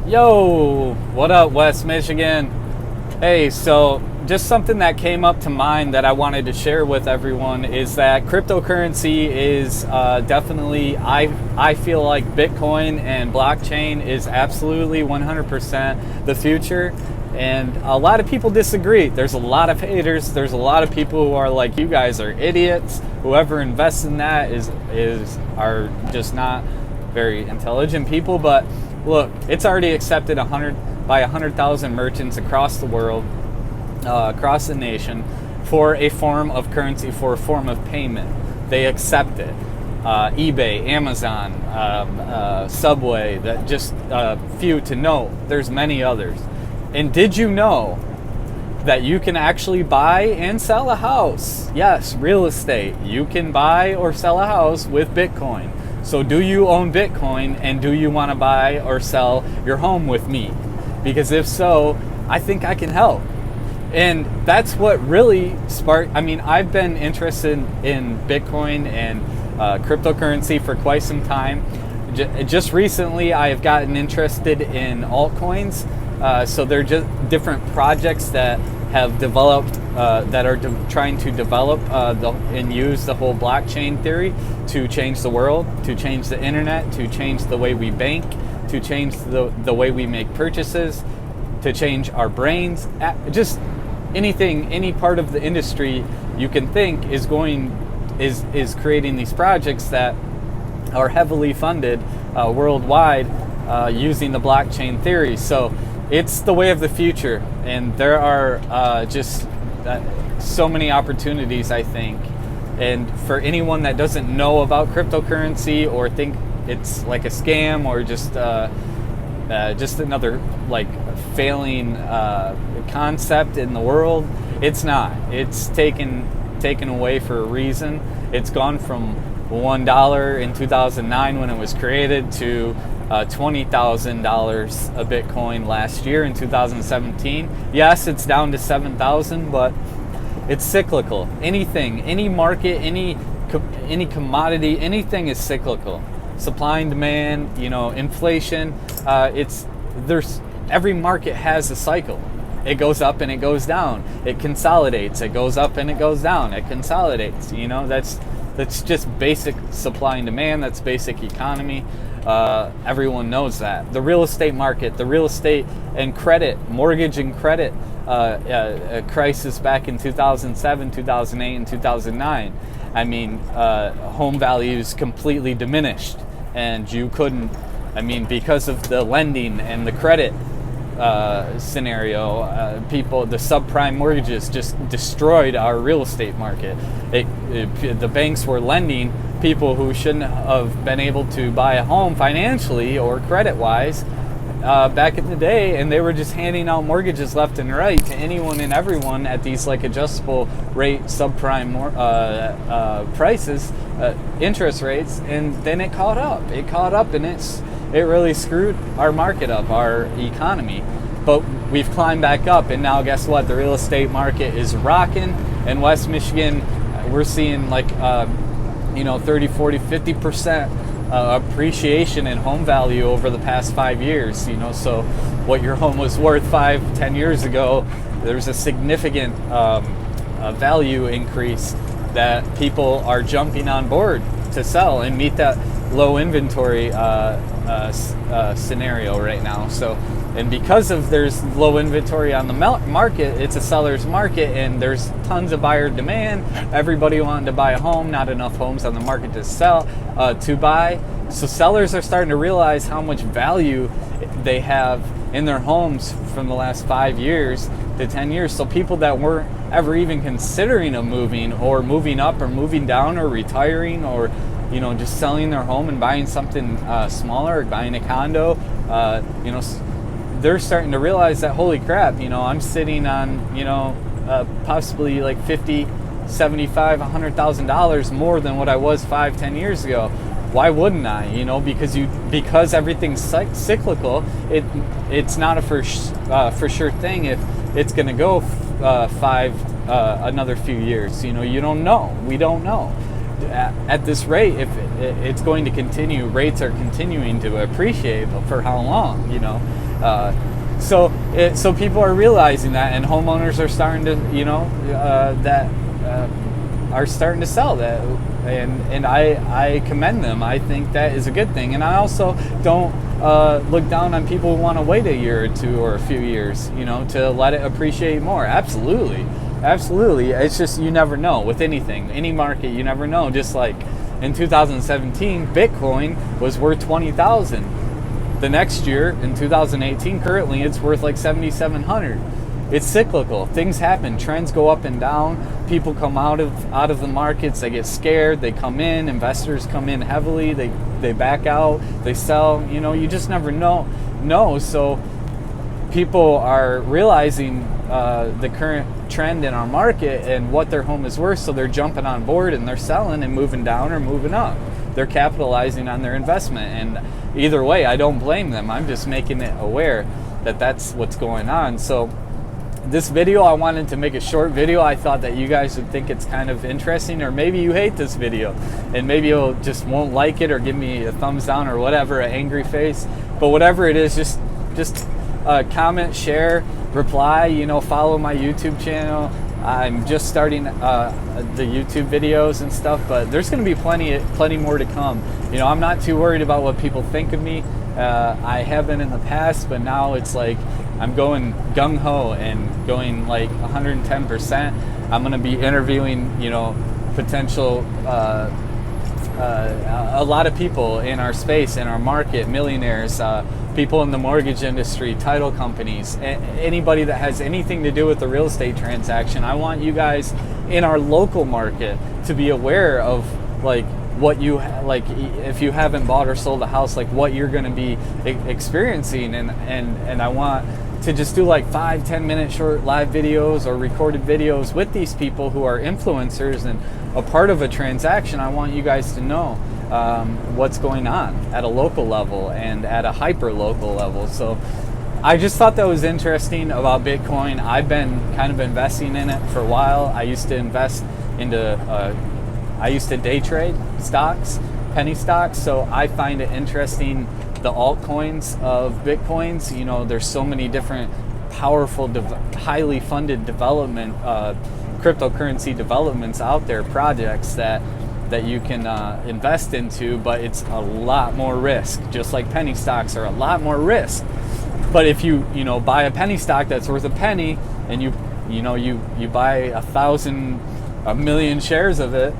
Yo, what up, West Michigan? Hey, so just something that came up to mind that I wanted to share with everyone is that cryptocurrency is definitely, I feel like Bitcoin and blockchain is absolutely 100% the future. And a lot of people disagree. There's a lot of haters. There's a lot of people who are like, you guys are idiots. Whoever invests in that are just not very intelligent people. But look, it's already accepted by 100,000 merchants across the world, across the nation, for a form of currency, for a form of payment. They accept it. eBay, Amazon, Subway, that just a few to note. There's many others. And did you know that you can actually buy and sell a house? Yes, real estate. You can buy or sell a house with Bitcoin. So do you own Bitcoin, and do you want to buy or sell your home with me? Because if so, I think I can help. And that's what really sparked, I've been interested in Bitcoin and cryptocurrency for quite some time. Just recently, I have gotten interested in altcoins. So they're just different projects that have developed, that are trying to develop and use the whole blockchain theory to change the world, to change the internet, to change the way we bank, to change the way we make purchases, to change our brains. Just anything, any part of the industry you can think is creating these projects that are heavily funded worldwide using the blockchain theory. So it's the way of the future, and there are just so many opportunities, I think. And for anyone that doesn't know about cryptocurrency or think it's like a scam or just another like failing concept in the world, it's not. It's taken away for a reason. It's gone from $1 in 2009 when it was created to $20,000 a Bitcoin last year in 2017. Yes, it's down to 7,000, but it's cyclical. Anything, any market, any commodity, anything is cyclical. Supply and demand, inflation. Every market has a cycle. It goes up and it goes down. It consolidates. It goes up and it goes down. It consolidates. That's just basic supply and demand. That's basic economy. Everyone knows that. The real estate market, the real estate and credit, mortgage and credit crisis back in 2007, 2008, and 2009. Home values completely diminished, and you couldn't, because of the lending and the credit scenario, the subprime mortgages just destroyed our real estate market. The banks were lending people who shouldn't have been able to buy a home financially or credit-wise back in the day, and they were just handing out mortgages left and right to anyone and everyone at these like adjustable rate subprime prices, interest rates, and then it caught up, and it really screwed our market up, our economy. But we've climbed back up, and now guess what? The real estate market is rocking. In West Michigan, we're seeing like 30, 40, 50% appreciation in home value over the past 5 years. So what your home was worth 5-10 years ago, there's a significant value increase that people are jumping on board to sell and meet that low inventory scenario right now. So, and because of there's low inventory on the market, it's a seller's market, and there's tons of buyer demand. Everybody wanting to buy a home, not enough homes on the market to sell, to buy. So sellers are starting to realize how much value they have in their homes from the last 5 years to 10 years. So people that weren't ever even considering of moving or moving up or moving down or retiring or just selling their home and buying something smaller or buying a condo, they're starting to realize that, holy crap, I'm sitting on, possibly like $50, $75, $100,000 more than what I was 5-10 years ago. Why wouldn't I? Because everything's cyclical. It's not a for sure thing if it's going to go another few years. You don't know. We don't know. At this rate, if it's going to continue, rates are continuing to appreciate, but for how long? So people are realizing that, and homeowners are starting to, are starting to sell that, and I commend them. I think that is a good thing, and I also don't look down on people who want to wait a year or two or a few years, to let it appreciate more. Absolutely. It's just, you never know with anything, any market. You never know. Just like in 2017, Bitcoin was worth 20,000. The next year, in 2018, currently it's worth like 7,700. It's cyclical. Things happen. Trends go up and down. People come out of the markets. They get scared. They come in. Investors come in heavily. They back out. They sell. You just never know. So people are realizing the current trend in our market and what their home is worth. So they're jumping on board and they're selling and moving down or moving up. They're capitalizing on their investment. And either way, I don't blame them. I'm just making it aware that that's what's going on. So this video, I wanted to make a short video. I thought that you guys would think it's kind of interesting, or maybe you hate this video and maybe you'll just won't like it or give me a thumbs down or whatever, an angry face. But whatever it is, just comment, share, reply, follow my YouTube channel. I'm just starting the YouTube videos and stuff, but there's going to be plenty more to come. I'm not too worried about what people think of me. I have been in the past, but now it's like I'm going gung-ho and going like 110%. I'm going to be interviewing, potential, a lot of people in our space, in our market, millionaires, people in the mortgage industry, title companies, anybody that has anything to do with the real estate transaction. I want you guys in our local market to be aware of what you if you haven't bought or sold a house, what you're going to be experiencing, and I want to just do 5-10 minute short live videos or recorded videos with these people who are influencers and a part of a transaction. I want you guys to know what's going on at a local level and at a hyper local level. So I just thought that was interesting about Bitcoin. I've been kind of investing in it for a while. I used to day trade stocks, penny stocks. So I find it interesting, the altcoins of Bitcoins. There's so many different powerful, highly funded development, cryptocurrency developments out there, projects that you can invest into, but it's a lot more risk. Just like penny stocks are a lot more risk. But if you buy a penny stock that's worth a penny, and you buy 1,000, 1,000,000 shares of it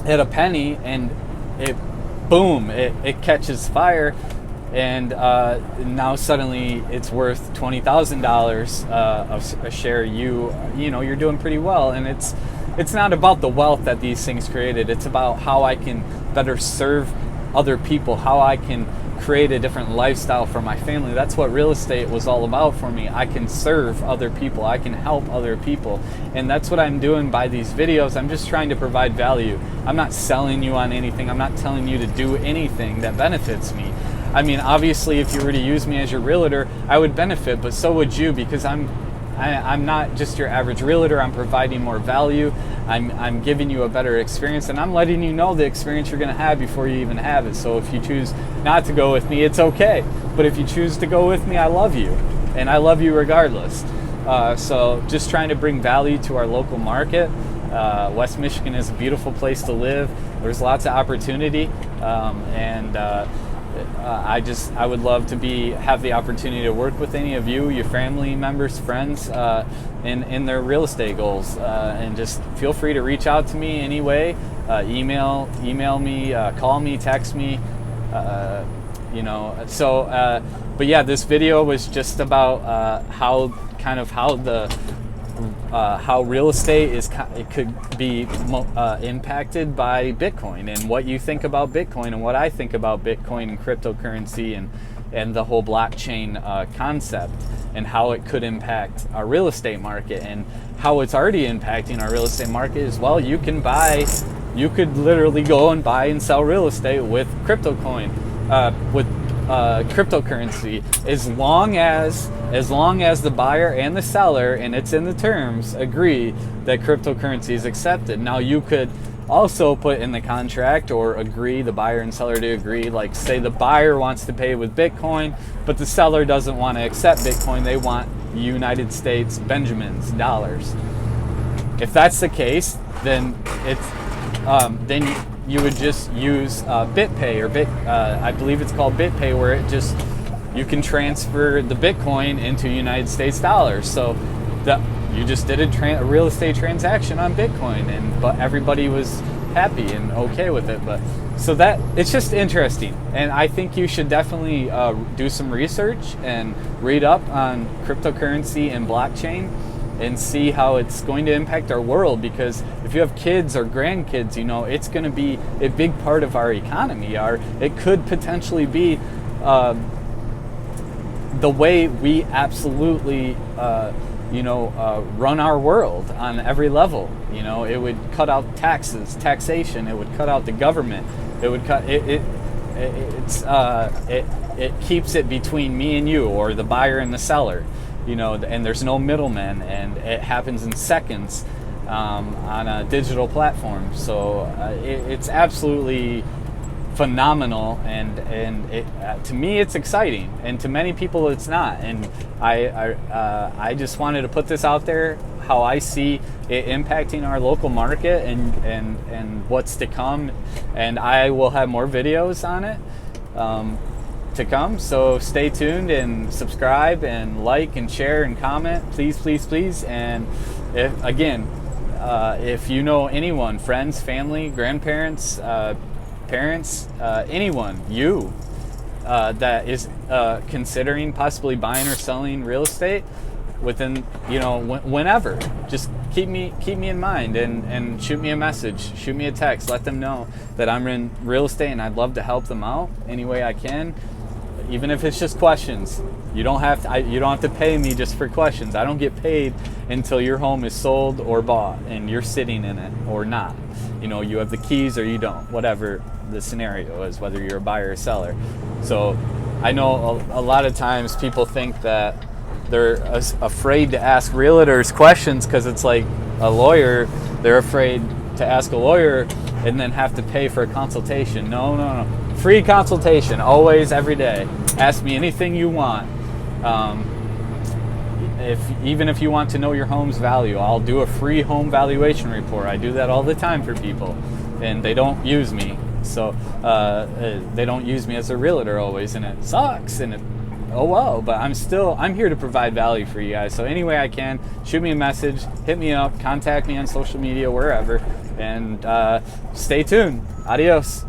at a penny, and it catches fire, and now suddenly it's worth $20,000 a share. You're doing pretty well, and it's not about the wealth that these things created. It's about how I can better serve other people, how I can create a different lifestyle for my family. That's what real estate was all about for me. I can serve other people. I can help other people. And that's what I'm doing by these videos. I'm just trying to provide value. I'm not selling you on anything. I'm not telling you to do anything that benefits me. I mean, obviously, if you were to use me as your realtor, I would benefit, but so would you, because I'm not just your average realtor. I'm providing more value. I'm giving you a better experience, and I'm letting you know the experience you're going to have before you even have it. So if you choose not to go with me, it's okay. But if you choose to go with me, I love you, and I love you regardless. So just trying to bring value to our local market. West Michigan is a beautiful place to live. There's lots of opportunity, and I would love to have the opportunity to work with any of you, your family members, friends, in their real estate goals. And just feel free to reach out to me anyway. Email me, call me, text me. But yeah, this video was just about how real estate could be impacted by Bitcoin, and what you think about Bitcoin and what I think about Bitcoin and cryptocurrency and the whole blockchain concept, and how it could impact our real estate market, and how it's already impacting our real estate market as well. You could literally go and buy and sell real estate with cryptocurrency, as long as the buyer and the seller, and it's in the terms, agree that cryptocurrency is accepted. Now you could also put in the contract or agree, the buyer and seller to agree, like say the buyer wants to pay with Bitcoin, but the seller doesn't want to accept Bitcoin, they want United States Benjamins, dollars. If that's the case, then then you would just use Bitpay or I believe it's called Bitpay, where you can transfer the Bitcoin into United States dollars. So you just did a real estate transaction on Bitcoin, but everybody was happy and okay with it. But so that it's just interesting, and I think you should definitely do some research and read up on cryptocurrency and blockchain and see how it's going to impact our world. Because if you have kids or grandkids, it's going to be a big part of our economy. It could potentially be the way we absolutely run our world on every level. It would cut out taxation. It would cut out the government. It would cut it. It keeps it between me and you, or the buyer and the seller. And there's no middleman, and it happens in seconds on a digital platform. So it's absolutely phenomenal, and to me it's exciting, and to many people it's not. And I just wanted to put this out there, how I see it impacting our local market and what's to come. And I will have more videos on it to come, so stay tuned and subscribe and like and share and comment, please, please, please. And if you know anyone, friends, family, grandparents, parents, anyone, that is considering possibly buying or selling real estate within, whenever, just keep me in mind and shoot me a message, shoot me a text, let them know that I'm in real estate and I'd love to help them out any way I can. Even if it's just questions, you don't have to pay me just for questions. I don't get paid until your home is sold or bought and you're sitting in it or not. You have the keys or you don't, whatever the scenario is, whether you're a buyer or seller. So I know a lot of times people think that they're afraid to ask realtors questions because it's like a lawyer. They're afraid to ask a lawyer and then have to pay for a consultation. No. Free consultation, always, every day. Ask me anything you want. Even if you want to know your home's value, I'll do a free home valuation report. I do that all the time for people, and they don't use me. So they don't use me as a realtor always, and it sucks. And oh well, but I'm here to provide value for you guys. So any way I can, shoot me a message, hit me up, contact me on social media, wherever, and stay tuned. Adios.